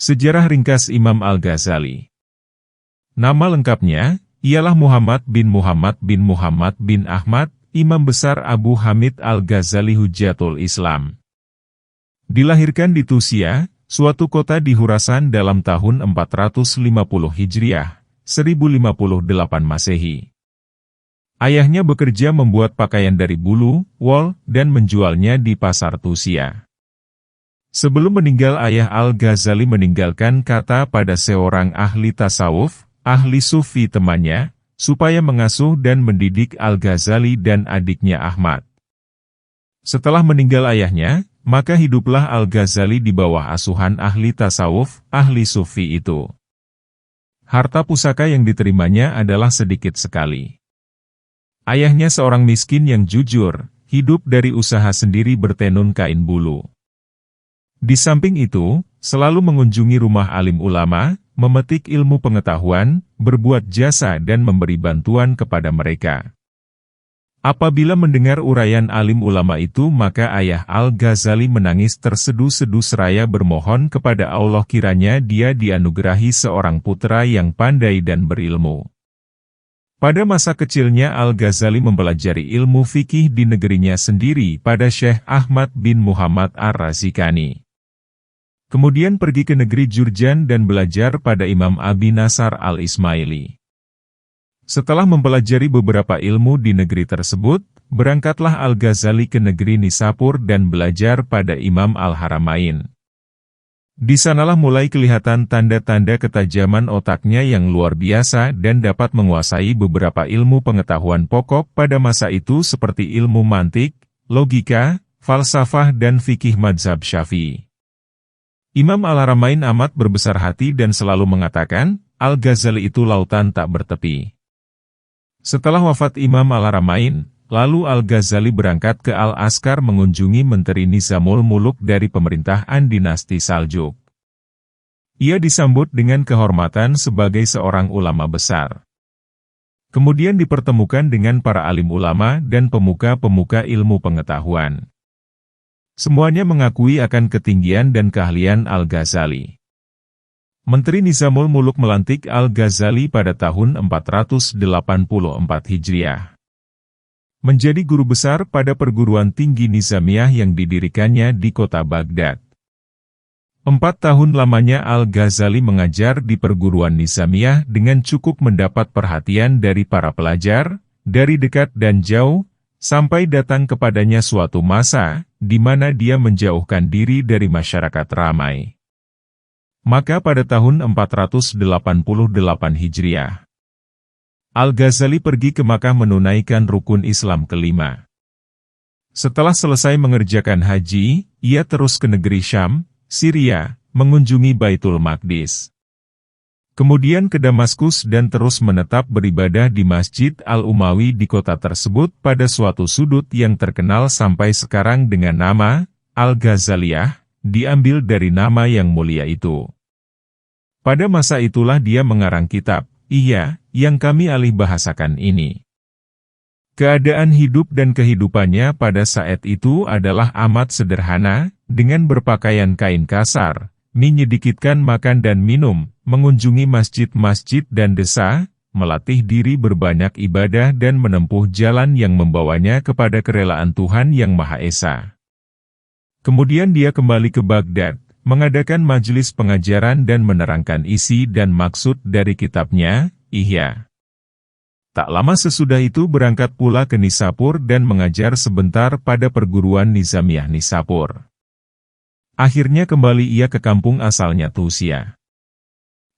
Sejarah ringkas Imam Al-Ghazali. Nama lengkapnya, ialah Muhammad bin Muhammad bin Muhammad bin Ahmad, Imam Besar Abu Hamid Al-Ghazali Hujjatul Islam. Dilahirkan di Tusia, suatu kota di Khurasan dalam tahun 450 Hijriah, 1058 Masehi. Ayahnya bekerja membuat pakaian dari bulu, wol, dan menjualnya di pasar Tusia. Sebelum meninggal ayah Al-Ghazali meninggalkan kata pada seorang ahli tasawuf, ahli sufi temannya, supaya mengasuh dan mendidik Al-Ghazali dan adiknya Ahmad. Setelah meninggal ayahnya, maka hiduplah Al-Ghazali di bawah asuhan ahli tasawuf, ahli sufi itu. Harta pusaka yang diterimanya adalah sedikit sekali. Ayahnya seorang miskin yang jujur, hidup dari usaha sendiri bertenun kain bulu. Di samping itu, selalu mengunjungi rumah alim ulama, memetik ilmu pengetahuan, berbuat jasa dan memberi bantuan kepada mereka. Apabila mendengar uraian alim ulama itu, maka ayah Al-Ghazali menangis terseduh-seduh seraya bermohon kepada Allah kiranya dia dianugerahi seorang putra yang pandai dan berilmu. Pada masa kecilnya Al-Ghazali mempelajari ilmu fikih di negerinya sendiri pada Syekh Ahmad bin Muhammad Ar-Razikani. Kemudian pergi ke negeri Jurjan dan belajar pada Imam Abi Nasar Al-Ismaili. Setelah mempelajari beberapa ilmu di negeri tersebut, berangkatlah Al-Ghazali ke negeri Nisapur dan belajar pada Imam Al-Haramain. Di sanalah mulai kelihatan tanda-tanda ketajaman otaknya yang luar biasa dan dapat menguasai beberapa ilmu pengetahuan pokok pada masa itu seperti ilmu mantik, logika, falsafah dan fikih mazhab Syafi'i. Imam Al-Haramain amat berbesar hati dan selalu mengatakan, Al-Ghazali itu lautan tak bertepi. Setelah wafat Imam Al-Haramain, lalu Al-Ghazali berangkat ke Al-Askar mengunjungi Menteri Nizamul Muluk dari pemerintahan dinasti Saljuk. Ia disambut dengan kehormatan sebagai seorang ulama besar. Kemudian dipertemukan dengan para alim ulama dan pemuka-pemuka ilmu pengetahuan. Semuanya mengakui akan ketinggian dan keahlian Al-Ghazali. Menteri Nizamul Muluk melantik Al-Ghazali pada tahun 484 Hijriah. Menjadi guru besar pada perguruan tinggi Nizamiyah yang didirikannya di kota Baghdad. 4 tahun lamanya Al-Ghazali mengajar di perguruan Nizamiyah dengan cukup mendapat perhatian dari para pelajar, dari dekat dan jauh, sampai datang kepadanya suatu masa, di mana dia menjauhkan diri dari masyarakat ramai. Maka pada tahun 488 Hijriah, Al-Ghazali pergi ke Makkah menunaikan rukun Islam kelima. Setelah selesai mengerjakan haji, ia terus ke negeri Syam, Syria, mengunjungi Baitul Maqdis. Kemudian ke Damaskus dan terus menetap beribadah di Masjid Al-Umawi di kota tersebut pada suatu sudut yang terkenal sampai sekarang dengan nama Al-Ghazaliyah, diambil dari nama yang mulia itu. Pada masa itulah dia mengarang kitab, yang kami alih bahasakan ini. Keadaan hidup dan kehidupannya pada saat itu adalah amat sederhana, dengan berpakaian kain kasar, menyedikitkan makan dan minum, mengunjungi masjid-masjid dan desa, melatih diri berbanyak ibadah dan menempuh jalan yang membawanya kepada kerelaan Tuhan Yang Maha Esa. Kemudian dia kembali ke Baghdad, mengadakan majelis pengajaran dan menerangkan isi dan maksud dari kitabnya, Ihya. Tak lama sesudah itu berangkat pula ke Nisapur dan mengajar sebentar pada perguruan Nizamiyah Nisapur. Akhirnya kembali ia ke kampung asalnya Tusia.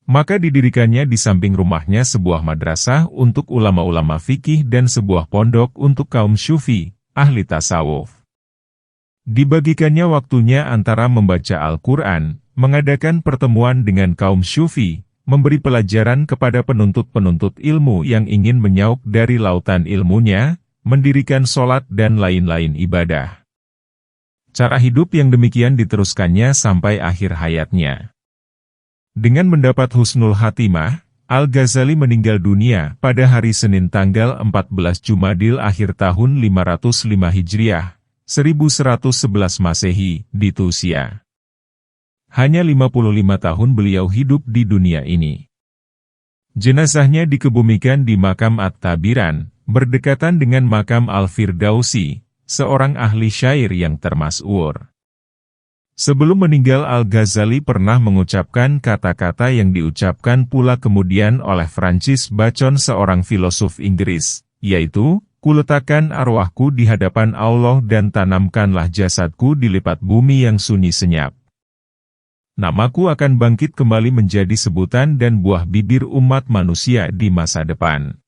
Maka didirikannya di samping rumahnya sebuah madrasah untuk ulama-ulama fikih dan sebuah pondok untuk kaum syufi, ahli tasawuf. Dibagikannya waktunya antara membaca Al-Quran, mengadakan pertemuan dengan kaum syufi, memberi pelajaran kepada penuntut-penuntut ilmu yang ingin menyaup dari lautan ilmunya, mendirikan sholat dan lain-lain ibadah. Cara hidup yang demikian diteruskannya sampai akhir hayatnya. Dengan mendapat husnul khatimah, Al-Ghazali meninggal dunia pada hari Senin tanggal 14 Jumadil akhir tahun 505 Hijriah, 1111 Masehi, di Tusia. Hanya 55 tahun beliau hidup di dunia ini. Jenazahnya dikebumikan di makam At-Tabiran, berdekatan dengan makam Al-Firdausi, seorang ahli syair yang termasyhur. Sebelum meninggal Al-Ghazali pernah mengucapkan kata-kata yang diucapkan pula kemudian oleh Francis Bacon seorang filosof Inggris, yaitu, "Kuletakkan arwahku di hadapan Allah dan tanamkanlah jasadku di lipat bumi yang sunyi senyap. Namaku akan bangkit kembali menjadi sebutan dan buah bibir umat manusia di masa depan."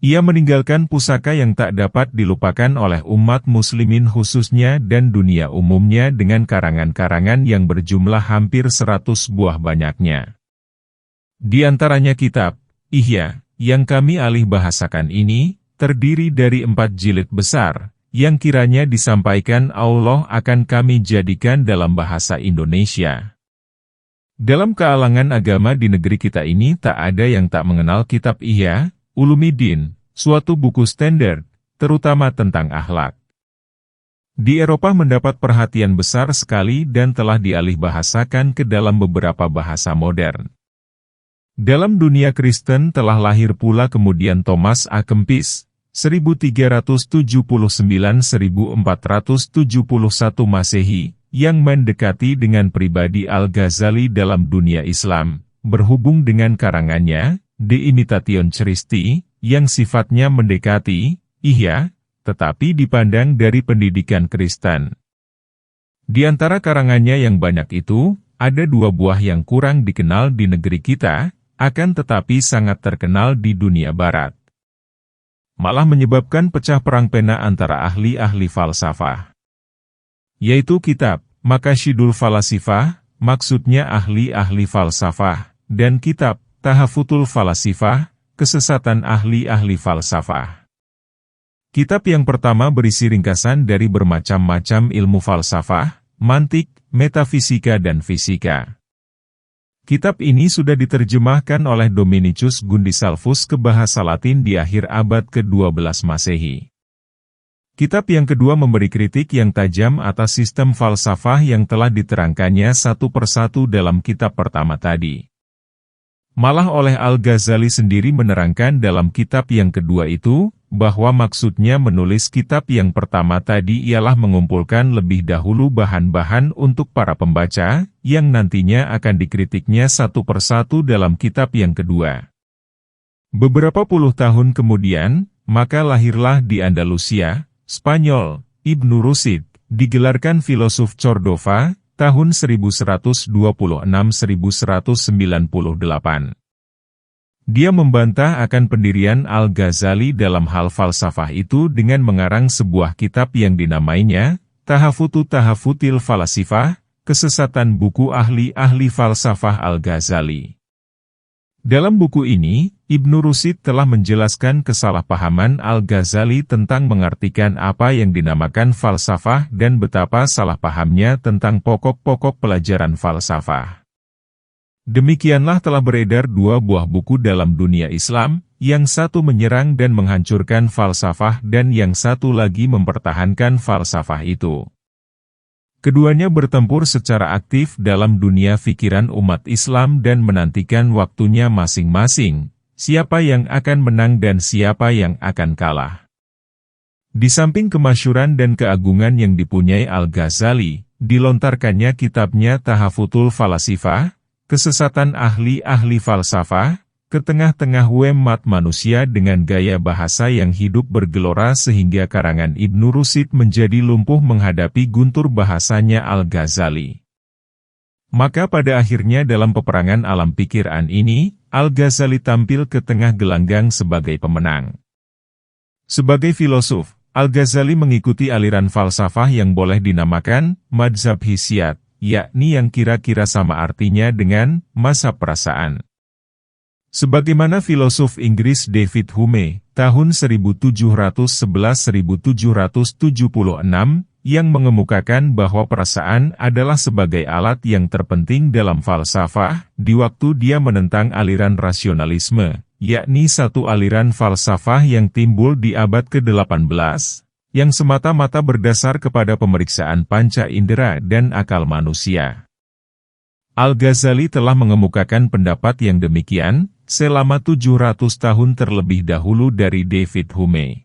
Ia meninggalkan pusaka yang tak dapat dilupakan oleh umat muslimin khususnya dan dunia umumnya dengan karangan-karangan yang berjumlah hampir 100 buah banyaknya. Di antaranya kitab Ihya, yang kami alih bahasakan ini, terdiri dari 4 jilid besar, yang kiranya disampaikan Allah akan kami jadikan dalam bahasa Indonesia. Dalam kalangan agama di negeri kita ini tak ada yang tak mengenal kitab Ihya Ulumuddin, suatu buku standar, terutama tentang akhlak. Di Eropa mendapat perhatian besar sekali dan telah dialih bahasakan ke dalam beberapa bahasa modern. Dalam dunia Kristen telah lahir pula kemudian Thomas A. Kempis, 1379–1471 Masehi, yang mendekati dengan pribadi Al-Ghazali dalam dunia Islam, berhubung dengan karangannya, De Imitation Christi, yang sifatnya mendekati Ihya, tetapi dipandang dari pendidikan Kristen. Di antara karangannya yang banyak itu, ada 2 buah yang kurang dikenal di negeri kita, akan tetapi sangat terkenal di dunia barat. Malah menyebabkan pecah perang pena antara ahli-ahli falsafah. Yaitu kitab Maqasidul Falasifah, maksudnya ahli-ahli falsafah, dan kitab Tahafutul Falasifah, kesesatan ahli-ahli falsafah. Kitab yang pertama berisi ringkasan dari bermacam-macam ilmu falsafah, mantik, metafisika dan fisika. Kitab ini sudah diterjemahkan oleh Dominicus Gundisalvus ke bahasa Latin di akhir abad ke-12 Masehi. Kitab yang kedua memberi kritik yang tajam atas sistem falsafah yang telah diterangkannya satu persatu dalam kitab pertama tadi. Malah oleh Al-Ghazali sendiri menerangkan dalam kitab yang kedua itu, bahwa maksudnya menulis kitab yang pertama tadi ialah mengumpulkan lebih dahulu bahan-bahan untuk para pembaca, yang nantinya akan dikritiknya satu persatu dalam kitab yang kedua. Beberapa puluh tahun kemudian, maka lahirlah di Andalusia, Spanyol, Ibnu Rushd, digelarkan filosof Cordova, tahun 1126–1198. Dia membantah akan pendirian Al-Ghazali dalam hal falsafah itu dengan mengarang sebuah kitab yang dinamainya, Tahafutil Falasifah, kesesatan buku ahli-ahli falsafah Al-Ghazali. Dalam buku ini, Ibnu Rushd telah menjelaskan kesalahpahaman Al-Ghazali tentang mengartikan apa yang dinamakan falsafah dan betapa salah pahamnya tentang pokok-pokok pelajaran falsafah. Demikianlah telah beredar 2 buah buku dalam dunia Islam, yang satu menyerang dan menghancurkan falsafah dan yang satu lagi mempertahankan falsafah itu. Keduanya bertempur secara aktif dalam dunia fikiran umat Islam dan menantikan waktunya masing-masing, siapa yang akan menang dan siapa yang akan kalah. Di samping kemasyhuran dan keagungan yang dipunyai Al-Ghazali, dilontarkannya kitabnya Tahafutul Falasifah, kesesatan ahli-ahli falsafah, ke tengah-tengah umat manusia dengan gaya bahasa yang hidup bergelora sehingga karangan Ibnu Rushd menjadi lumpuh menghadapi guntur bahasanya Al-Ghazali. Maka pada akhirnya dalam peperangan alam pikiran ini, Al-Ghazali tampil ke tengah gelanggang sebagai pemenang. Sebagai filosof, Al-Ghazali mengikuti aliran falsafah yang boleh dinamakan madzhab hissiyat, yakni yang kira-kira sama artinya dengan mazhab perasaan. Sebagaimana filosof Inggris David Hume, tahun 1711–1776, yang mengemukakan bahwa perasaan adalah sebagai alat yang terpenting dalam falsafah, di waktu dia menentang aliran rasionalisme, yakni satu aliran falsafah yang timbul di abad ke-18, yang semata-mata berdasar kepada pemeriksaan panca indera dan akal manusia. Al-Ghazali telah mengemukakan pendapat yang demikian selama 700 tahun terlebih dahulu dari David Hume.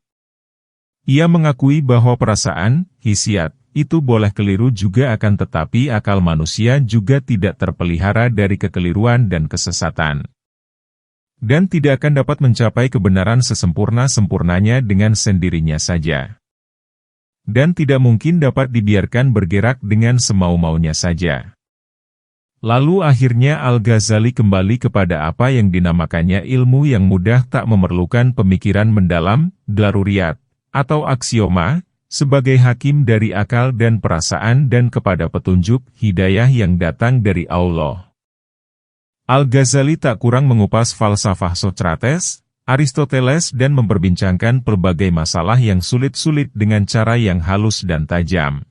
Ia mengakui bahwa perasaan, hisiat, itu boleh keliru juga akan tetapi akal manusia juga tidak terpelihara dari kekeliruan dan kesesatan. Dan tidak akan dapat mencapai kebenaran sesempurna-sempurnanya dengan sendirinya saja. Dan tidak mungkin dapat dibiarkan bergerak dengan semau-maunya saja. Lalu akhirnya Al-Ghazali kembali kepada apa yang dinamakannya ilmu yang mudah tak memerlukan pemikiran mendalam, daruriyat, atau aksioma, sebagai hakim dari akal dan perasaan dan kepada petunjuk, hidayah yang datang dari Allah. Al-Ghazali tak kurang mengupas falsafah Socrates, Aristoteles dan memperbincangkan pelbagai masalah yang sulit-sulit dengan cara yang halus dan tajam.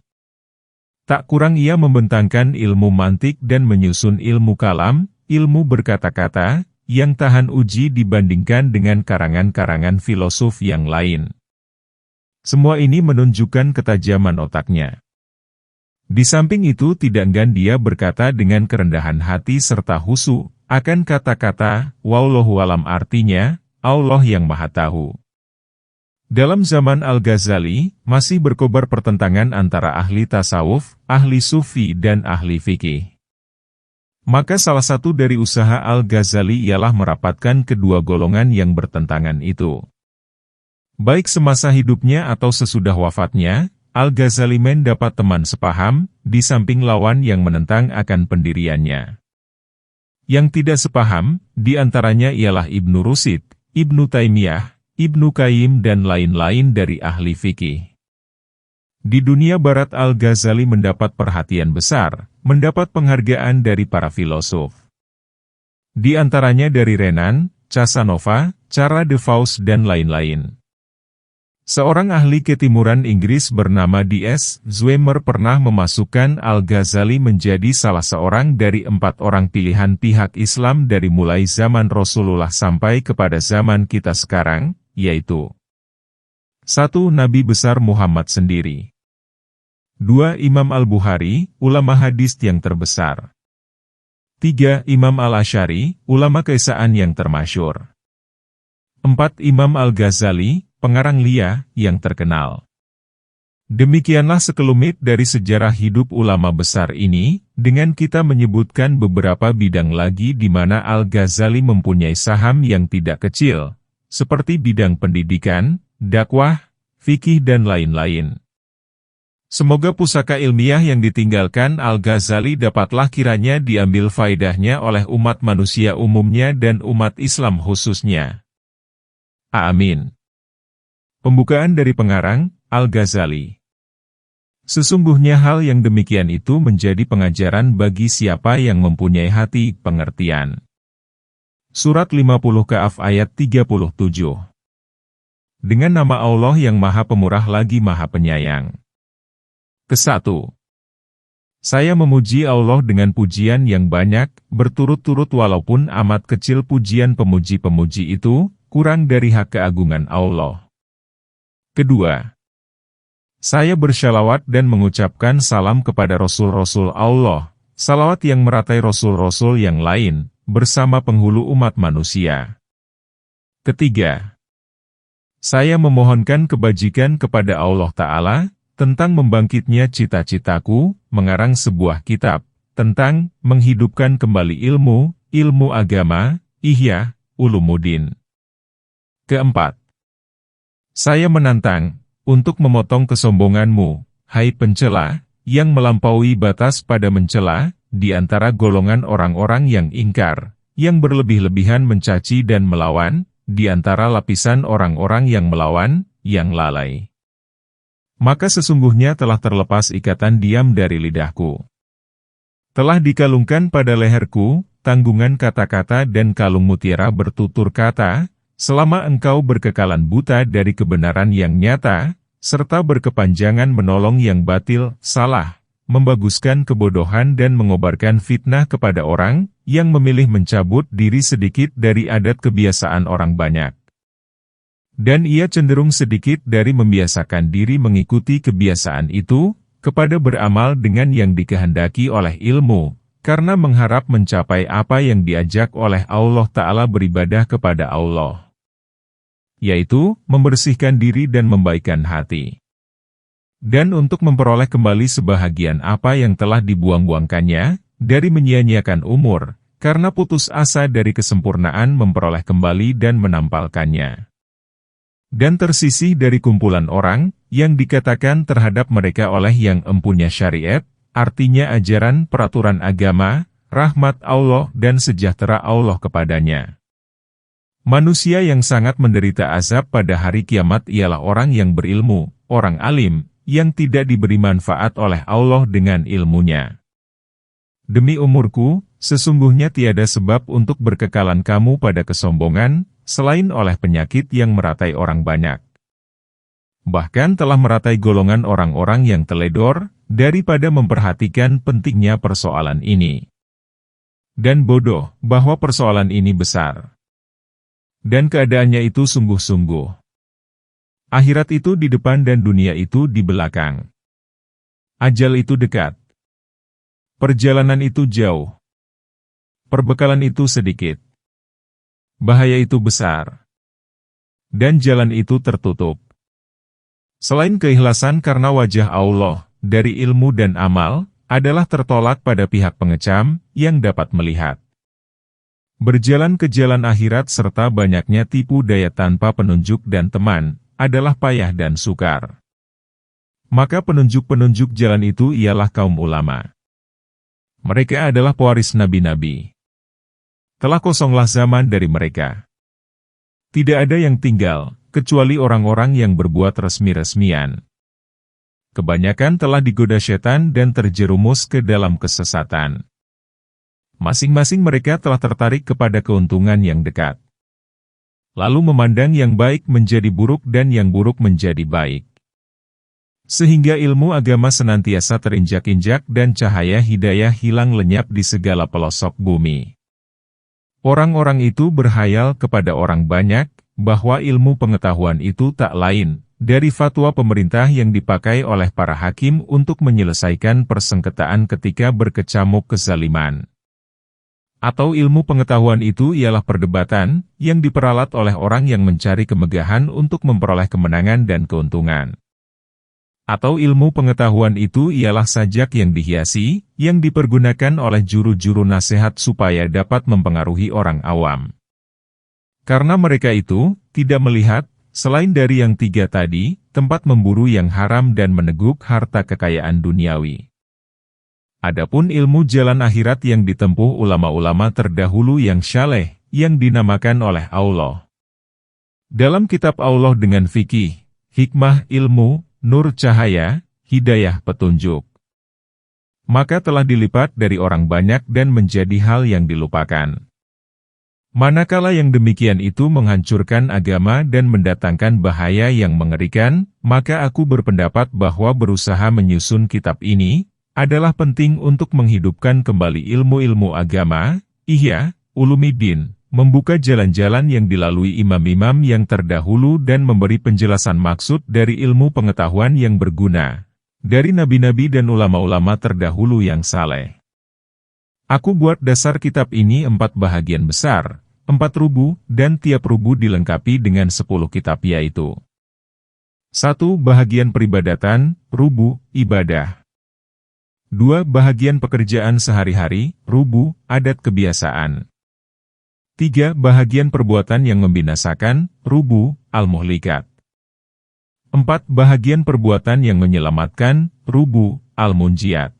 Tak kurang ia membentangkan ilmu mantik dan menyusun ilmu kalam, ilmu berkata-kata, yang tahan uji dibandingkan dengan karangan-karangan filosof yang lain. Semua ini menunjukkan ketajaman otaknya. Di samping itu tidak enggan dia berkata dengan kerendahan hati serta husu, akan kata-kata, wallahu alam artinya, Allah yang maha tahu. Dalam zaman Al-Ghazali, masih berkobar pertentangan antara ahli tasawuf, ahli sufi dan ahli fikih. Maka salah satu dari usaha Al-Ghazali ialah merapatkan kedua golongan yang bertentangan itu. Baik semasa hidupnya atau sesudah wafatnya, Al-Ghazali mendapat teman sepaham, di samping lawan yang menentang akan pendiriannya. Yang tidak sepaham, di antaranya ialah Ibnu Rushd, Ibnu Taimiyah, Ibnu Qayyim dan lain-lain dari ahli fikih. Di dunia barat Al-Ghazali mendapat perhatian besar, mendapat penghargaan dari para filosof. Di antaranya dari Renan, Casanova, Cara de Vos dan lain-lain. Seorang ahli ketimuran Inggris bernama D.S. Zwemer pernah memasukkan Al-Ghazali menjadi salah seorang dari 4 orang pilihan pihak Islam dari mulai zaman Rasulullah sampai kepada zaman kita sekarang, yaitu 1. Nabi besar Muhammad sendiri. 2. Imam Al-Bukhari, ulama hadis yang terbesar. 3. Imam Al-Asy'ari, ulama keesaan yang termasyhur. 4. Imam Al-Ghazali, pengarang Lia, yang terkenal. Demikianlah sekelumit dari sejarah hidup ulama besar ini, dengan kita menyebutkan beberapa bidang lagi di mana Al-Ghazali mempunyai saham yang tidak kecil, seperti bidang pendidikan, dakwah, fikih dan lain-lain. Semoga pusaka ilmiah yang ditinggalkan Al-Ghazali dapatlah kiranya diambil faedahnya oleh umat manusia umumnya dan umat Islam khususnya. Amin. Pembukaan dari pengarang, Al-Ghazali. Sesungguhnya hal yang demikian itu menjadi pengajaran bagi siapa yang mempunyai hati pengertian. Surat 50 Kahf ayat 37. Dengan nama Allah yang Maha Pemurah lagi Maha Penyayang. Ke-1. Saya memuji Allah dengan pujian yang banyak, berturut-turut walaupun amat kecil pujian pemuji-pemuji itu, kurang dari hak keagungan Allah. Kedua, saya bersyalawat dan mengucapkan salam kepada Rasul-Rasul Allah, salawat yang meratai Rasul-Rasul yang lain, bersama penghulu umat manusia. Ketiga, saya memohonkan kebajikan kepada Allah Ta'ala, tentang membangkitnya cita-citaku, mengarang sebuah kitab, tentang menghidupkan kembali ilmu agama, Ihya Ulumuddin. Keempat, saya menantang, untuk memotong kesombonganmu, hai pencela, yang melampaui batas pada mencela, di antara golongan orang-orang yang ingkar, yang berlebih-lebihan mencaci dan melawan, di antara lapisan orang-orang yang melawan, yang lalai. Maka sesungguhnya telah terlepas ikatan diam dari lidahku. Telah dikalungkan pada leherku, tanggungan kata-kata dan kalung mutiara bertutur kata, selama engkau berkekalan buta dari kebenaran yang nyata, serta berkepanjangan menolong yang batil, salah, membaguskan kebodohan dan mengobarkan fitnah kepada orang, yang memilih mencabut diri sedikit dari adat kebiasaan orang banyak. Dan ia cenderung sedikit dari membiasakan diri mengikuti kebiasaan itu, kepada beramal dengan yang dikehendaki oleh ilmu, karena mengharap mencapai apa yang diajak oleh Allah Ta'ala beribadah kepada Allah, yaitu membersihkan diri dan membaikkan hati. Dan untuk memperoleh kembali sebahagian apa yang telah dibuang-buangkannya, dari menyia-nyiakan umur, karena putus asa dari kesempurnaan memperoleh kembali dan menampalkannya. Dan tersisih dari kumpulan orang, yang dikatakan terhadap mereka oleh yang empunya syariat, artinya ajaran peraturan agama, rahmat Allah dan sejahtera Allah kepadanya. Manusia yang sangat menderita azab pada hari kiamat ialah orang yang berilmu, orang alim, yang tidak diberi manfaat oleh Allah dengan ilmunya. Demi umurku, sesungguhnya tiada sebab untuk berkekalan kamu pada kesombongan, selain oleh penyakit yang meratai orang banyak. Bahkan telah meratai golongan orang-orang yang teledor, daripada memperhatikan pentingnya persoalan ini. Dan bodoh, bahwa persoalan ini besar. Dan keadaannya itu sungguh-sungguh. Akhirat itu di depan dan dunia itu di belakang. Ajal itu dekat. Perjalanan itu jauh. Perbekalan itu sedikit. Bahaya itu besar. Dan jalan itu tertutup. Selain keikhlasan karena wajah Allah, dari ilmu dan amal, adalah tertolak pada pihak pengecam, yang dapat melihat. Berjalan ke jalan akhirat serta banyaknya tipu daya tanpa penunjuk dan teman, adalah payah dan sukar. Maka penunjuk-penunjuk jalan itu ialah kaum ulama. Mereka adalah pewaris nabi-nabi. Telah kosonglah zaman dari mereka. Tidak ada yang tinggal, kecuali orang-orang yang berbuat resmi-resmian. Kebanyakan telah digoda setan dan terjerumus ke dalam kesesatan. Masing-masing mereka telah tertarik kepada keuntungan yang dekat. Lalu memandang yang baik menjadi buruk dan yang buruk menjadi baik. Sehingga ilmu agama senantiasa terinjak-injak dan cahaya hidayah hilang lenyap di segala pelosok bumi. Orang-orang itu berhayal kepada orang banyak, bahwa ilmu pengetahuan itu tak lain dari fatwa pemerintah yang dipakai oleh para hakim untuk menyelesaikan persengketaan ketika berkecamuk kezaliman. Atau ilmu pengetahuan itu ialah perdebatan, yang diperalat oleh orang yang mencari kemegahan untuk memperoleh kemenangan dan keuntungan. Atau ilmu pengetahuan itu ialah sajak yang dihiasi, yang dipergunakan oleh juru-juru nasihat supaya dapat mempengaruhi orang awam. Karena mereka itu tidak melihat, selain dari yang tiga tadi, tempat memburu yang haram dan meneguk harta kekayaan duniawi. Adapun ilmu jalan akhirat yang ditempuh ulama-ulama terdahulu yang syaleh, yang dinamakan oleh Allah. Dalam kitab Allah dengan fikih, hikmah ilmu, nur cahaya, hidayah petunjuk. Maka telah dilipat dari orang banyak dan menjadi hal yang dilupakan. Manakala yang demikian itu menghancurkan agama dan mendatangkan bahaya yang mengerikan, maka aku berpendapat bahwa berusaha menyusun kitab ini, adalah penting untuk menghidupkan kembali ilmu-ilmu agama, ihya, ulumiddin, membuka jalan-jalan yang dilalui imam-imam yang terdahulu dan memberi penjelasan maksud dari ilmu pengetahuan yang berguna, dari nabi-nabi dan ulama-ulama terdahulu yang saleh. Aku buat dasar kitab ini 4 bahagian besar, 4 rubu, dan tiap rubu dilengkapi dengan 10 kitab yaitu 1. Bahagian peribadatan, rubu, ibadah. 2. Bahagian pekerjaan sehari-hari, rubu, adat kebiasaan. 3. Bahagian perbuatan yang membinasakan, rubu, al-muhlikat. 4. Bahagian perbuatan yang menyelamatkan, rubu, al-munjiat.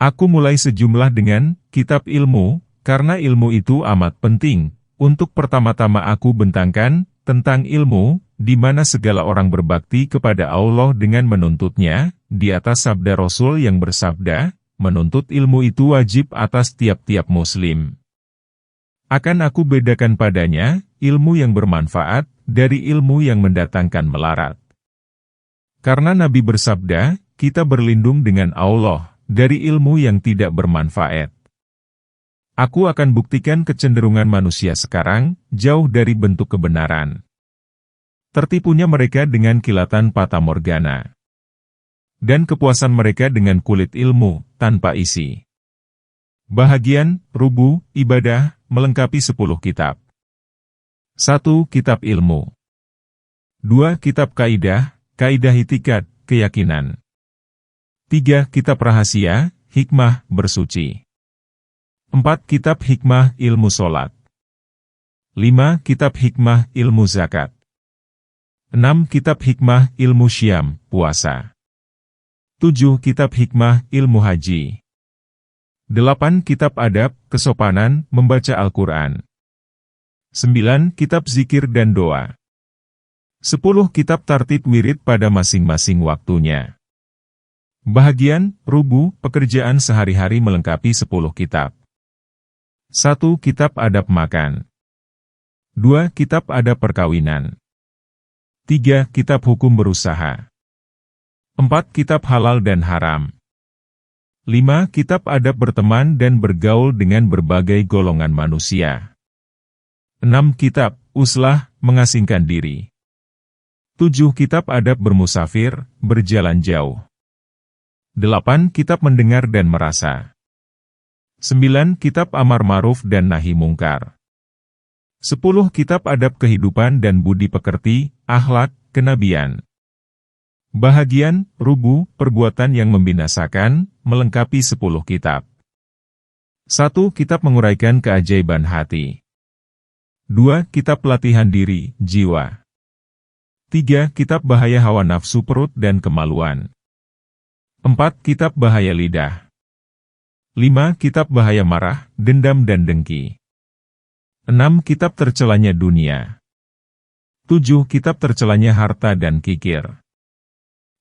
Aku mulai sejumlah dengan kitab ilmu, karena ilmu itu amat penting. Untuk pertama-tama aku bentangkan tentang ilmu, di mana segala orang berbakti kepada Allah dengan menuntutnya, di atas sabda Rasul yang bersabda, menuntut ilmu itu wajib atas tiap-tiap muslim. Akan aku bedakan padanya, ilmu yang bermanfaat, dari ilmu yang mendatangkan melarat. Karena Nabi bersabda, kita berlindung dengan Allah, dari ilmu yang tidak bermanfaat. Aku akan buktikan kecenderungan manusia sekarang, jauh dari bentuk kebenaran. Tertipunya mereka dengan kilatan fata morgana. Dan kepuasan mereka dengan kulit ilmu, tanpa isi. Bahagian, rubu, ibadah, melengkapi 10 kitab. 1. Kitab ilmu. 2. Kitab kaidah, kaidah itikat, keyakinan. 3. Kitab rahasia, hikmah, bersuci. 4. Kitab hikmah, ilmu sholat. 5. Kitab hikmah, ilmu zakat. 6. Kitab hikmah, ilmu syam, puasa. 7. Kitab hikmah, ilmu haji. 8. Kitab adab, kesopanan, membaca Al-Quran. 9. Kitab zikir dan doa. 10. Kitab tartib wirid pada masing-masing waktunya. Bahagian, rubu, pekerjaan sehari-hari melengkapi 10 kitab. 1. Kitab adab makan. 2. Kitab adab perkawinan. 3. Kitab hukum berusaha. 4. Kitab halal dan haram. 5. Kitab adab berteman dan bergaul dengan berbagai golongan manusia. 6. Kitab uslah, mengasingkan diri. 7. Kitab adab bermusafir, berjalan jauh. 8. Kitab mendengar dan merasa. 9. Kitab amar ma'ruf dan nahi mungkar. 10. Kitab adab kehidupan dan budi pekerti, akhlak, kenabian. Bahagian, rubu, perbuatan yang membinasakan, melengkapi 10 kitab. 1. Kitab menguraikan keajaiban hati. 2. Kitab pelatihan diri, jiwa. 3. Kitab bahaya hawa nafsu perut dan kemaluan. 4. Kitab bahaya lidah. 5. Kitab bahaya marah, dendam dan dengki. 6. Kitab tercelanya dunia. 7. Kitab tercelanya harta dan kikir.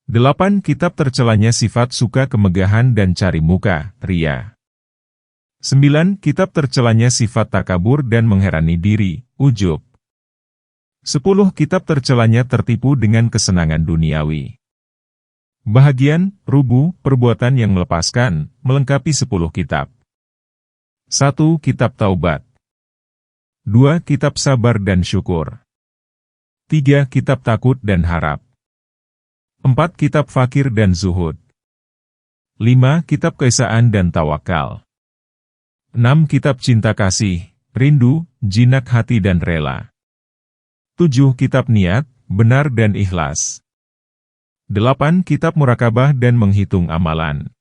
8. Kitab tercelanya sifat suka kemegahan dan cari muka, ria. 9. Kitab tercelanya sifat takabur dan mengherani diri, ujub. 10. Kitab tercelanya tertipu dengan kesenangan duniawi. Bahagian, rubu, perbuatan yang melepaskan, melengkapi 10 kitab. 1. Kitab taubat. 2. Kitab sabar dan syukur. 3. Kitab takut dan harap. 4. Kitab fakir dan zuhud. 5. Kitab keesaan dan tawakal. 6. Kitab cinta kasih, rindu, jinak hati dan rela. 7. Kitab niat, benar dan ikhlas. 8. Kitab murakabah dan menghitung amalan.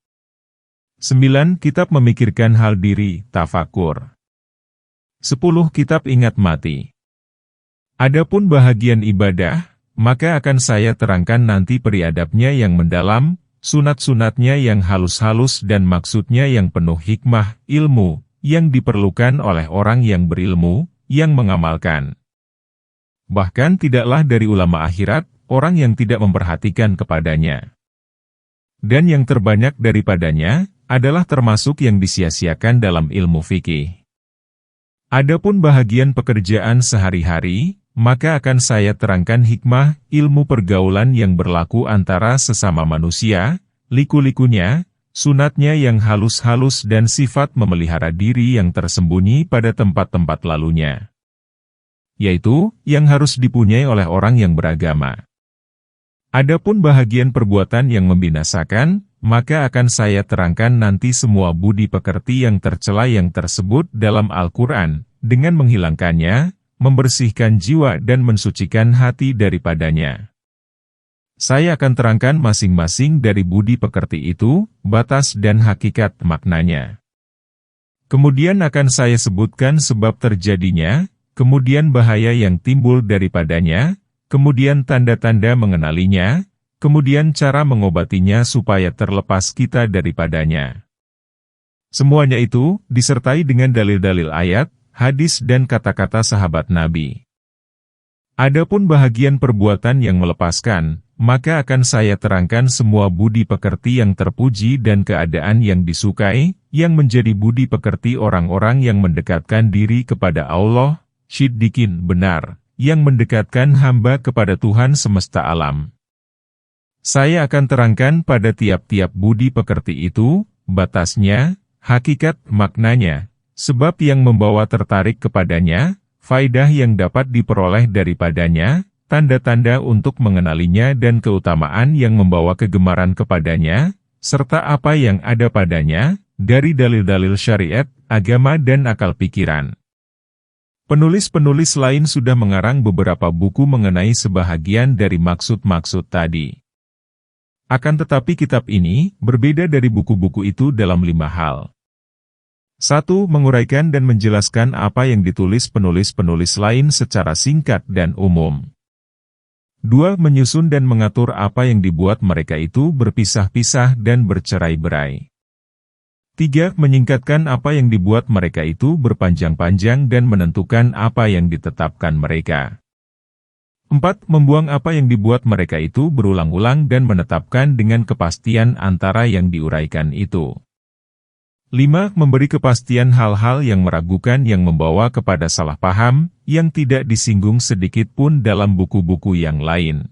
9. Kitab memikirkan hal diri, tafakur. 10. Kitab ingat mati. Adapun bahagian ibadah, maka akan saya terangkan nanti periadabnya yang mendalam, sunat-sunatnya yang halus-halus dan maksudnya yang penuh hikmah, ilmu, yang diperlukan oleh orang yang berilmu, yang mengamalkan. Bahkan tidaklah dari ulama akhirat, orang yang tidak memperhatikan kepadanya. Dan yang terbanyak daripadanya, adalah termasuk yang disia-siakan dalam ilmu fikih. Adapun bahagian pekerjaan sehari-hari, maka akan saya terangkan hikmah, ilmu pergaulan yang berlaku antara sesama manusia, liku-likunya, sunatnya yang halus-halus dan sifat memelihara diri yang tersembunyi pada tempat-tempat lalunya. Yaitu, yang harus dipunyai oleh orang yang beragama. Adapun bahagian perbuatan yang membinasakan, maka akan saya terangkan nanti semua budi pekerti yang tercela yang tersebut dalam Al-Quran, dengan menghilangkannya, membersihkan jiwa dan mensucikan hati daripadanya. Saya akan terangkan masing-masing dari budi pekerti itu, batas dan hakikat maknanya. Kemudian akan saya sebutkan sebab terjadinya, kemudian bahaya yang timbul daripadanya, kemudian tanda-tanda mengenalinya, kemudian cara mengobatinya supaya terlepas kita daripadanya. Semuanya itu, disertai dengan dalil-dalil ayat, hadis dan kata-kata sahabat Nabi. Adapun bahagian perbuatan yang melepaskan, maka akan saya terangkan semua budi pekerti yang terpuji dan keadaan yang disukai, yang menjadi budi pekerti orang-orang yang mendekatkan diri kepada Allah, syiddiqin benar, yang mendekatkan hamba kepada Tuhan semesta alam. Saya akan terangkan pada tiap-tiap budi pekerti itu, batasnya, hakikat maknanya, sebab yang membawa tertarik kepadanya, faidah yang dapat diperoleh daripadanya, tanda-tanda untuk mengenalinya dan keutamaan yang membawa kegemaran kepadanya, serta apa yang ada padanya, dari dalil-dalil syariat, agama dan akal pikiran. Penulis-penulis lain sudah mengarang beberapa buku mengenai sebahagian dari maksud-maksud tadi. Akan tetapi kitab ini berbeda dari buku-buku itu dalam 5 hal. 1. Menguraikan dan menjelaskan apa yang ditulis penulis-penulis lain secara singkat dan umum. 2. Menyusun dan mengatur apa yang dibuat mereka itu berpisah-pisah dan bercerai-berai. 3. Menyingkatkan apa yang dibuat mereka itu berpanjang-panjang dan menentukan apa yang ditetapkan mereka. 4. Membuang apa yang dibuat mereka itu berulang-ulang dan menetapkan dengan kepastian antara yang diuraikan itu. 5. Memberi kepastian hal-hal yang meragukan yang membawa kepada salah paham, yang tidak disinggung sedikit pun dalam buku-buku yang lain.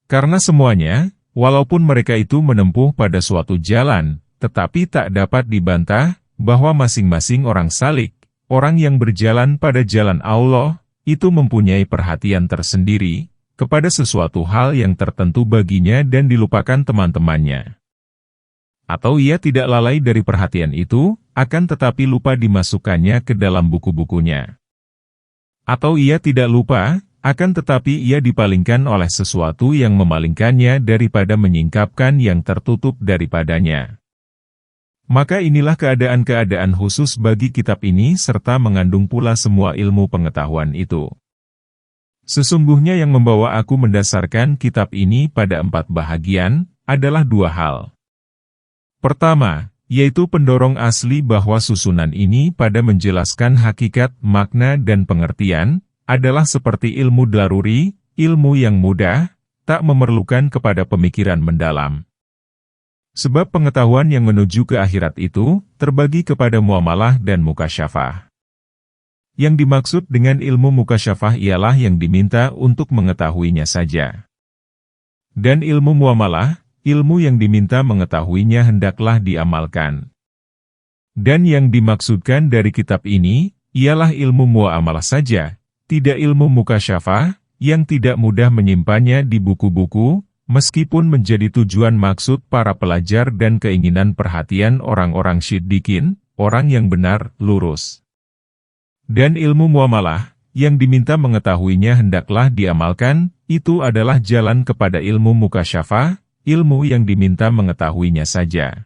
Karena semuanya, walaupun mereka itu menempuh pada suatu jalan, tetapi tak dapat dibantah, bahwa masing-masing orang salik, orang yang berjalan pada jalan Allah, itu mempunyai perhatian tersendiri, kepada sesuatu hal yang tertentu baginya dan dilupakan teman-temannya. Atau ia tidak lalai dari perhatian itu, akan tetapi lupa dimasukkannya ke dalam buku-bukunya. Atau ia tidak lupa, akan tetapi ia dipalingkan oleh sesuatu yang memalingkannya daripada menyingkapkan yang tertutup daripadanya. Maka inilah keadaan-keadaan khusus bagi kitab ini serta mengandung pula semua ilmu pengetahuan itu. Sesungguhnya yang membawa aku mendasarkan kitab ini pada 4 bahagian, adalah 2 hal. Pertama, yaitu pendorong asli bahwa susunan ini pada menjelaskan hakikat, makna dan pengertian, adalah seperti ilmu daruri, ilmu yang mudah, tak memerlukan kepada pemikiran mendalam. Sebab pengetahuan yang menuju ke akhirat itu, terbagi kepada muamalah dan mukasyafah. Yang dimaksud dengan ilmu mukasyafah ialah yang diminta untuk mengetahuinya saja. Dan ilmu muamalah, ilmu yang diminta mengetahuinya hendaklah diamalkan. Dan yang dimaksudkan dari kitab ini, ialah ilmu muamalah saja, tidak ilmu mukasyafah, yang tidak mudah menyimpannya di buku-buku, meskipun menjadi tujuan maksud para pelajar dan keinginan perhatian orang-orang syiddiqin, orang yang benar, lurus. Dan ilmu muamalah, yang diminta mengetahuinya hendaklah diamalkan, itu adalah jalan kepada ilmu mukasyafah, ilmu yang diminta mengetahuinya saja.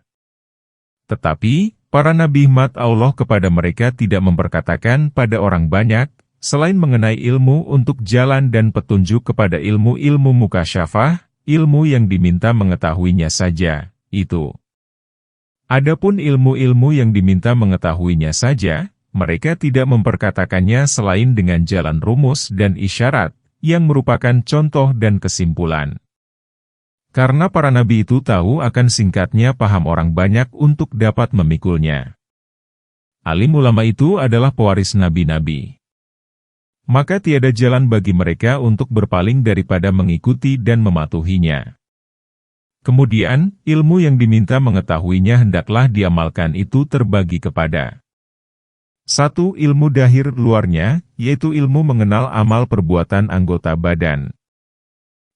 Tetapi, para nabi hikmat Allah kepada mereka tidak memperkatakan pada orang banyak, selain mengenai ilmu untuk jalan dan petunjuk kepada ilmu-ilmu mukasyafah, ilmu yang diminta mengetahuinya saja, itu. Adapun ilmu-ilmu yang diminta mengetahuinya saja, mereka tidak memperkatakannya selain dengan jalan rumus dan isyarat, yang merupakan contoh dan kesimpulan. Karena para nabi itu tahu akan singkatnya paham orang banyak untuk dapat memikulnya. Alim ulama itu adalah pewaris nabi-nabi. Maka tiada jalan bagi mereka untuk berpaling daripada mengikuti dan mematuhinya. Kemudian, ilmu yang diminta mengetahuinya hendaklah diamalkan itu terbagi kepada 1. Ilmu dahir luarnya, yaitu ilmu mengenal amal perbuatan anggota badan.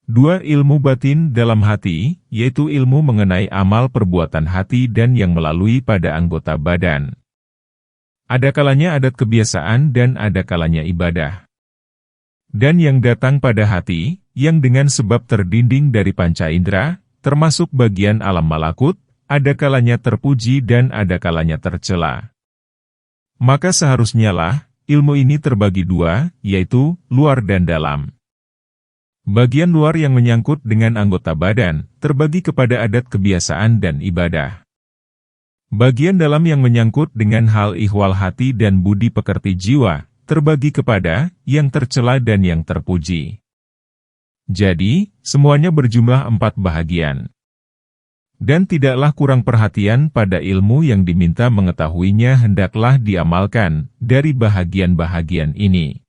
2. Ilmu batin dalam hati, yaitu ilmu mengenai amal perbuatan hati dan yang melalui pada anggota badan. Ada kalanya adat kebiasaan dan ada kalanya ibadah. Dan yang datang pada hati, yang dengan sebab terdinding dari panca indera, termasuk bagian alam malakut, ada kalanya terpuji dan ada kalanya tercela. Maka seharusnya lah, ilmu ini terbagi 2, yaitu, luar dan dalam. Bagian luar yang menyangkut dengan anggota badan, terbagi kepada adat kebiasaan dan ibadah. Bagian dalam yang menyangkut dengan hal ihwal hati dan budi pekerti jiwa, terbagi kepada yang tercela dan yang terpuji. Jadi, semuanya berjumlah 4 bahagian. Dan tidaklah kurang perhatian pada ilmu yang diminta mengetahuinya hendaklah diamalkan dari bahagian-bahagian ini.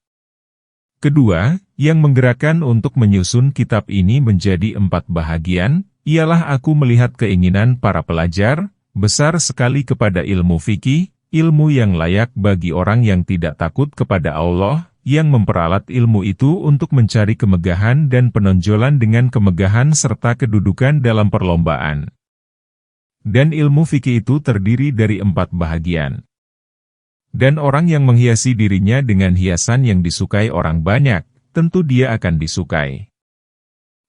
Kedua, yang menggerakkan untuk menyusun kitab ini menjadi 4 bahagian, ialah aku melihat keinginan para pelajar, besar sekali kepada ilmu fikih, ilmu yang layak bagi orang yang tidak takut kepada Allah, yang memperalat ilmu itu untuk mencari kemegahan dan penonjolan dengan kemegahan serta kedudukan dalam perlombaan. dan ilmu fikih itu terdiri dari 4 bahagian. Dan orang yang menghiasi dirinya dengan hiasan yang disukai orang banyak, tentu dia akan disukai.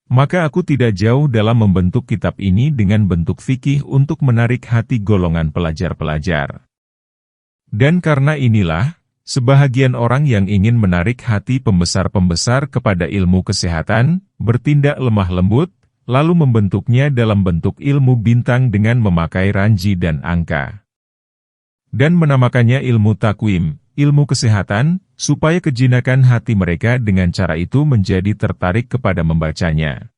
Maka aku tidak jauh dalam membentuk kitab ini dengan bentuk fikih untuk menarik hati golongan pelajar-pelajar. Dan karena inilah, sebahagian orang yang ingin menarik hati pembesar-pembesar kepada ilmu kesehatan, bertindak lemah lembut, lalu membentuknya dalam bentuk ilmu bintang dengan memakai ranji dan angka. Dan menamakannya ilmu takwim, ilmu kesehatan, supaya kejinakan hati mereka dengan cara itu menjadi tertarik kepada membacanya.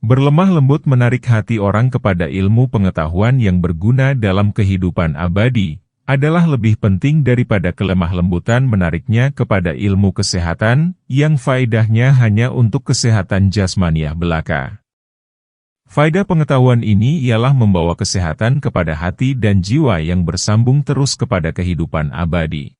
Berlemah lembut menarik hati orang kepada ilmu pengetahuan yang berguna dalam kehidupan abadi, adalah lebih penting daripada kelemah lembutan menariknya kepada ilmu kesehatan, yang faedahnya hanya untuk kesehatan jasmaniah belaka. Faedah pengetahuan ini ialah membawa kesehatan kepada hati dan jiwa yang bersambung terus kepada kehidupan abadi.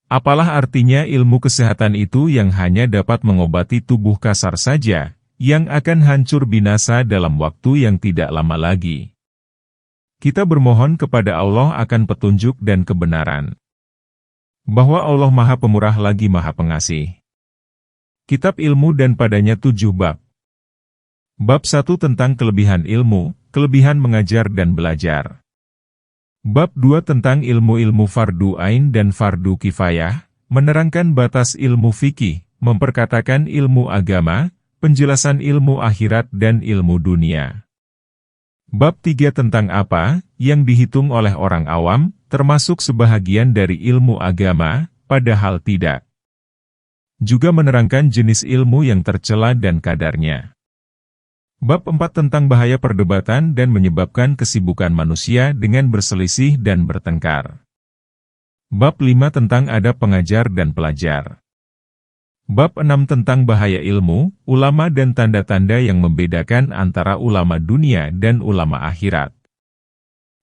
Apalah artinya ilmu kesehatan itu yang hanya dapat mengobati tubuh kasar saja, yang akan hancur binasa dalam waktu yang tidak lama lagi. Kita bermohon kepada Allah akan petunjuk dan kebenaran. Bahwa Allah Maha Pemurah lagi Maha Pengasih. Kitab Ilmu dan padanya 7 bab. Bab 1 tentang kelebihan ilmu, kelebihan mengajar dan belajar. Bab 2 tentang ilmu-ilmu fardu ain dan fardu kifayah, menerangkan batas ilmu fikih, memperkatakan ilmu agama, penjelasan ilmu akhirat dan ilmu dunia. Bab 3 tentang apa yang dihitung oleh orang awam, termasuk sebahagian dari ilmu agama, padahal tidak. Juga menerangkan jenis ilmu yang tercela dan kadarnya. Bab 4 tentang bahaya perdebatan dan menyebabkan kesibukan manusia dengan berselisih dan bertengkar. Bab 5 tentang adab pengajar dan pelajar. Bab 6 tentang bahaya ilmu, ulama dan tanda-tanda yang membedakan antara ulama dunia dan ulama akhirat.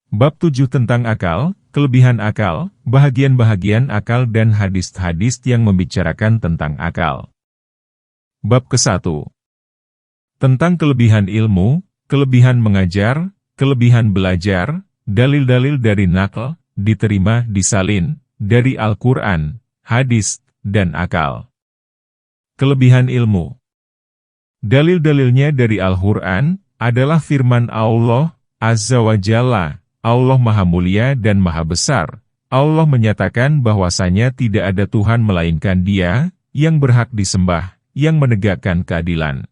Bab 7 tentang akal, kelebihan akal, bahagian-bahagian akal dan hadis-hadis yang membicarakan tentang akal. Bab ke-1 tentang kelebihan ilmu, kelebihan mengajar, kelebihan belajar, dalil-dalil dari naql, diterima disalin, dari Al-Quran, hadis, dan akal. Kelebihan ilmu. Dalil-dalilnya dari Al-Quran, adalah firman Allah, Azza wa Jalla, Allah Maha Mulia dan Maha Besar. Allah menyatakan bahwasanya tidak ada Tuhan melainkan Dia, yang berhak disembah, yang menegakkan keadilan.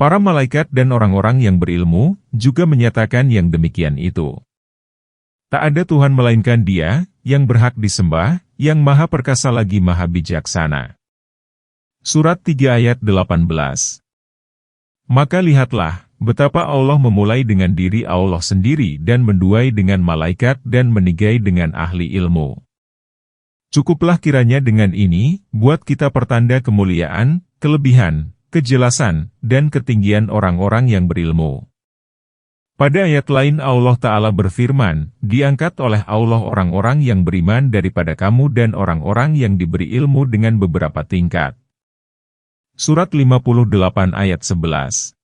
Para malaikat dan orang-orang yang berilmu, juga menyatakan yang demikian itu. Tak ada Tuhan melainkan Dia, yang berhak disembah, yang Maha Perkasa lagi Maha Bijaksana. Surat 3 ayat 18. Maka lihatlah, betapa Allah memulai dengan diri Allah sendiri dan menduai dengan malaikat dan menigai dengan ahli ilmu. Cukuplah kiranya dengan ini, buat kita pertanda kemuliaan, kelebihan, kejelasan, dan ketinggian orang-orang yang berilmu. Pada ayat lain Allah Ta'ala berfirman, diangkat oleh Allah orang-orang yang beriman daripada kamu dan orang-orang yang diberi ilmu dengan beberapa tingkat. Surat 58 ayat 11.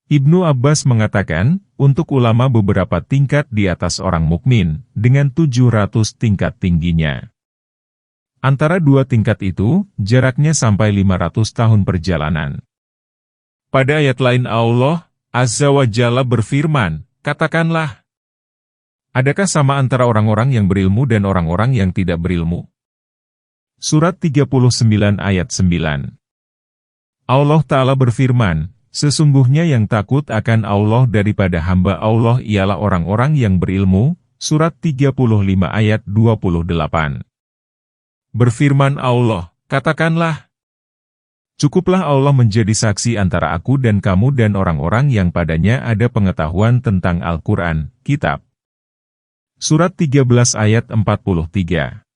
Ibnu Abbas mengatakan, untuk ulama beberapa tingkat di atas orang mukmin, dengan 700 tingkat tingginya. Antara dua tingkat itu, jaraknya sampai 500 tahun perjalanan. Pada ayat lain Allah, Azza wa Jalla berfirman, katakanlah, adakah sama antara orang-orang yang berilmu dan orang-orang yang tidak berilmu? Surat 39 ayat 9. Allah Ta'ala berfirman, sesungguhnya yang takut akan Allah daripada hamba Allah ialah orang-orang yang berilmu, surat 35 ayat 28. Berfirman Allah, katakanlah, cukuplah Allah menjadi saksi antara aku dan kamu dan orang-orang yang padanya ada pengetahuan tentang Al-Quran, kitab. Surat 13 ayat 43.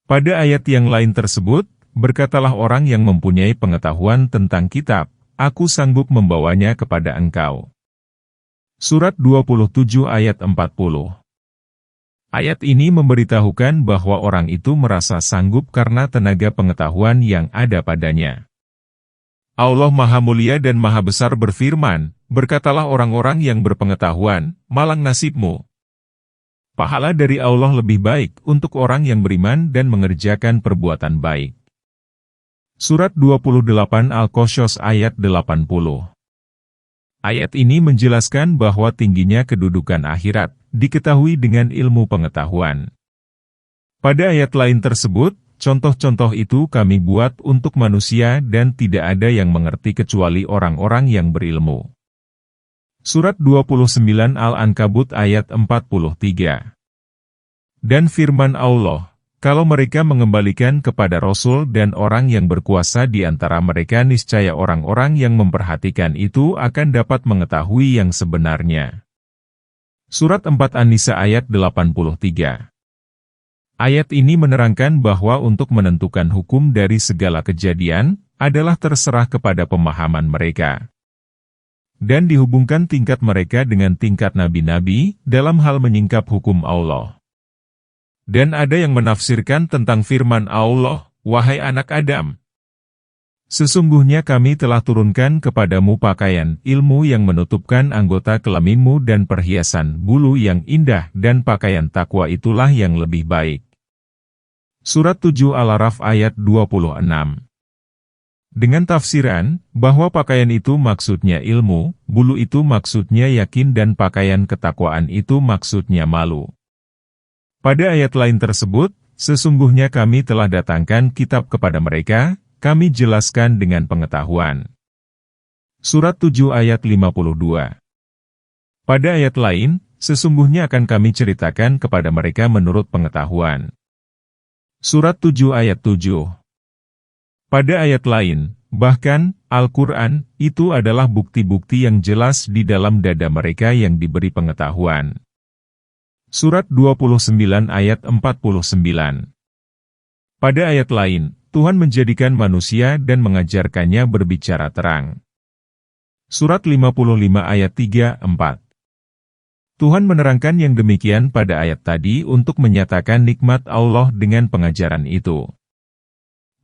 Pada ayat yang lain tersebut, berkatalah orang yang mempunyai pengetahuan tentang kitab, aku sanggup membawanya kepada engkau. Surat 27 ayat 40. Ayat ini memberitahukan bahwa orang itu merasa sanggup karena tenaga pengetahuan yang ada padanya. Allah Maha Mulia dan Maha Besar berfirman, berkatalah orang-orang yang berpengetahuan, malang nasibmu. Pahala dari Allah lebih baik untuk orang yang beriman dan mengerjakan perbuatan baik. Surat 28 Al-Qasas ayat 80. Ayat ini menjelaskan bahwa tingginya kedudukan akhirat diketahui dengan ilmu pengetahuan. Pada ayat lain tersebut, contoh-contoh itu kami buat untuk manusia dan tidak ada yang mengerti kecuali orang-orang yang berilmu. Surat 29 Al-Ankabut ayat 43. Dan firman Allah, kalau mereka mengembalikan kepada Rasul dan orang yang berkuasa di antara mereka, niscaya orang-orang yang memperhatikan itu akan dapat mengetahui yang sebenarnya. Surat 4 An-Nisa ayat 83. Ayat ini menerangkan bahwa untuk menentukan hukum dari segala kejadian, adalah terserah kepada pemahaman mereka. Dan dihubungkan tingkat mereka dengan tingkat nabi-nabi, dalam hal menyingkap hukum Allah. Dan ada yang menafsirkan tentang firman Allah, wahai anak Adam, sesungguhnya kami telah turunkan kepadamu pakaian ilmu yang menutupkan anggota kelaminmu dan perhiasan bulu yang indah dan pakaian takwa itulah yang lebih baik. Surat 7 Al-Araf ayat 26. Dengan tafsiran, bahwa pakaian itu maksudnya ilmu, bulu itu maksudnya yakin dan pakaian ketakwaan itu maksudnya malu. Pada ayat lain tersebut, sesungguhnya kami telah datangkan kitab kepada mereka, kami jelaskan dengan pengetahuan. Surat 7 ayat 52. Pada ayat lain, sesungguhnya akan kami ceritakan kepada mereka menurut pengetahuan. Surat 7 ayat 7. Pada ayat lain, bahkan, Al-Quran, itu adalah bukti-bukti yang jelas di dalam dada mereka yang diberi pengetahuan. Surat 29 ayat 49. Pada ayat lain, Tuhan menjadikan manusia dan mengajarkannya berbicara terang. Surat 55 ayat 3-4. Tuhan menerangkan yang demikian pada ayat tadi untuk menyatakan nikmat Allah dengan pengajaran itu.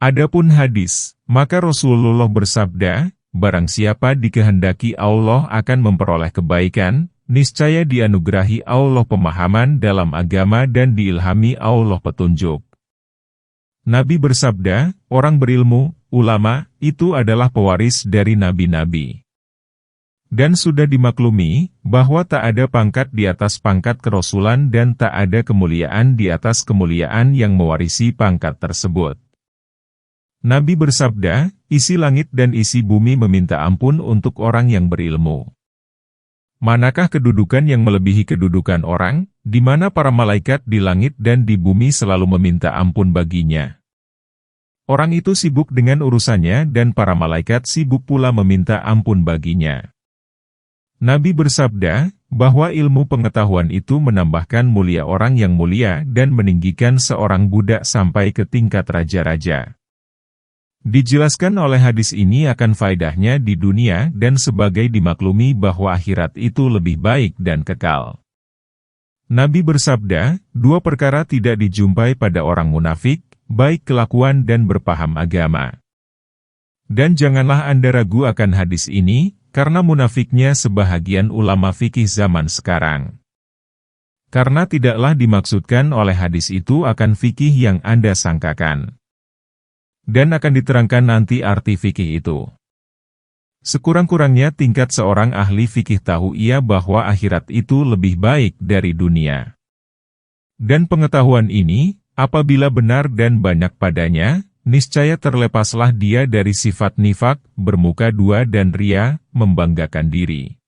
Adapun hadis, maka Rasulullah bersabda, barang siapa dikehendaki Allah akan memperoleh kebaikan, niscaya dianugerahi Allah pemahaman dalam agama dan diilhami Allah petunjuk. Nabi bersabda, orang berilmu, ulama, itu adalah pewaris dari nabi-nabi. Dan sudah dimaklumi, bahwa tak ada pangkat di atas pangkat kerasulan dan tak ada kemuliaan di atas kemuliaan yang mewarisi pangkat tersebut. Nabi bersabda, isi langit dan isi bumi meminta ampun untuk orang yang berilmu. Manakah kedudukan yang melebihi kedudukan orang, di mana para malaikat di langit dan di bumi selalu meminta ampun baginya? Orang itu sibuk dengan urusannya dan para malaikat sibuk pula meminta ampun baginya. Nabi bersabda, bahwa ilmu pengetahuan itu menambahkan mulia orang yang mulia dan meninggikan seorang budak sampai ke tingkat raja-raja. Dijelaskan oleh hadis ini akan faedahnya di dunia dan sebagai dimaklumi bahwa akhirat itu lebih baik dan kekal. Nabi bersabda, dua perkara tidak dijumpai pada orang munafik, baik kelakuan dan berpaham agama. Dan janganlah Anda ragu akan hadis ini, karena munafiknya sebahagian ulama fikih zaman sekarang. Karena tidaklah dimaksudkan oleh hadis itu akan fikih yang Anda sangkakan. Dan akan diterangkan nanti arti fikih itu. Sekurang-kurangnya tingkat seorang ahli fikih tahu ia bahwa akhirat itu lebih baik dari dunia. Dan pengetahuan ini, apabila benar dan banyak padanya, niscaya terlepaslah dia dari sifat nifak, bermuka dua dan ria, membanggakan diri.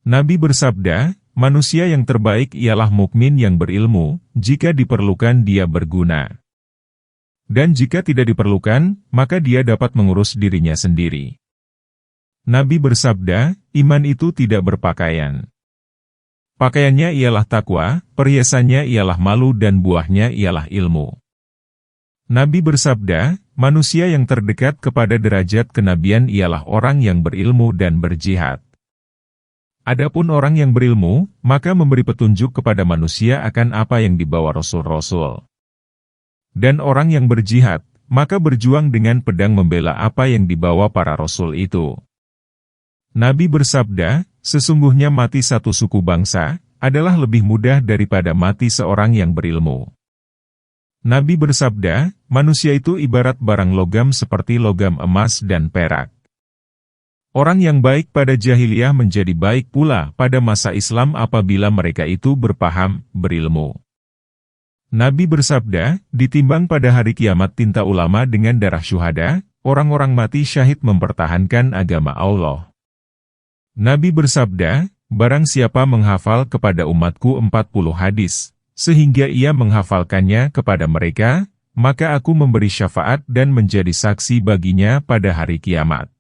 Nabi bersabda, manusia yang terbaik ialah mukmin yang berilmu, jika diperlukan dia berguna. Dan jika tidak diperlukan, maka dia dapat mengurus dirinya sendiri. Nabi bersabda, iman itu tidak berpakaian. Pakaiannya ialah takwa, perhiasannya ialah malu dan buahnya ialah ilmu. Nabi bersabda, manusia yang terdekat kepada derajat kenabian ialah orang yang berilmu dan berjihad. Adapun orang yang berilmu, maka memberi petunjuk kepada manusia akan apa yang dibawa Rasul-Rasul. Dan orang yang berjihad, maka berjuang dengan pedang membela apa yang dibawa para Rasul itu. Nabi bersabda, sesungguhnya mati satu suku bangsa adalah lebih mudah daripada mati seorang yang berilmu. Nabi bersabda, manusia itu ibarat barang logam seperti logam emas dan perak. Orang yang baik pada jahiliyah menjadi baik pula pada masa Islam apabila mereka itu berpaham, berilmu. Nabi bersabda, ditimbang pada hari kiamat tinta ulama dengan darah syuhada, orang-orang mati syahid mempertahankan agama Allah. Nabi bersabda, barang siapa menghafal kepada umatku 40 hadis, sehingga ia menghafalkannya kepada mereka, maka aku memberi syafaat dan menjadi saksi baginya pada hari kiamat.